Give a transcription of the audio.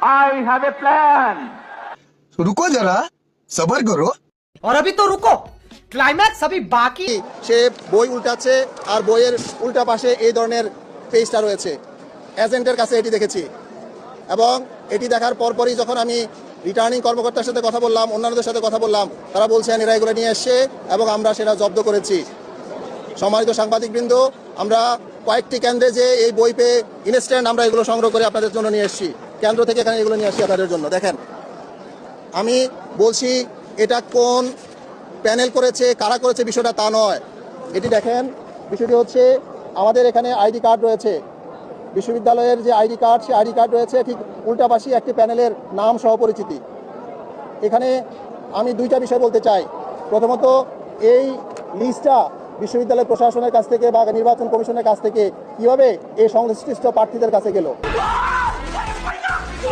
I have a plan. रुको जरा सबर करो और अभी तो रुको, ক্লাইম্যাক্স अभी बाकी। সে বই উল্টাচ্ছে আর বইয়ের উল্টা পাশে এই ধরনের পেজটা রয়েছে। এজেন্টের কাছে এটি দেখেছি এবং এটি দেখার পরপরই যখন আমি রিটার্নিং কর্মকর্তার সাথে কথা বললাম, অন্যান্যদের সাথে কথা বললাম, তারা বলছেন এরা এগুলো নিয়ে এসছে এবং আমরা সেটা জব্দ করেছি। সম্মানিত সাংবাদিকবৃন্দ, আমরা কয়েকটি কেন্দ্রে যে এই বই পেয়ে ইনস্ট্যান্ট আমরা এগুলো সংগ্রহ করে আপনাদের জন্য নিয়ে এসেছি। কেন্দ্র থেকে এখানে এগুলো নিয়ে আসছি আপনাদের জন্য। দেখেন, আমি বলছি এটা কোন প্যানেল করেছে, কারা করেছে বিষয়টা তা নয়। এটি দেখেন, বিষয়টি হচ্ছে আমাদের এখানে আইডি কার্ড রয়েছে, বিশ্ববিদ্যালয়ের যে আইডি কার্ড, সেই আইডি কার্ড রয়েছে ঠিক উল্টা পাশে একটি প্যানেলের নাম সহ পরিচিতি। এখানে আমি দুইটা বিষয় বলতে চাই। প্রথমত, এই লিস্টটা বিশ্ববিদ্যালয় প্রশাসনের কাছ থেকে বা নির্বাচন কমিশনের কাছ থেকে কীভাবে এই সংশ্লিষ্ট প্রার্থীদের কাছে গেল।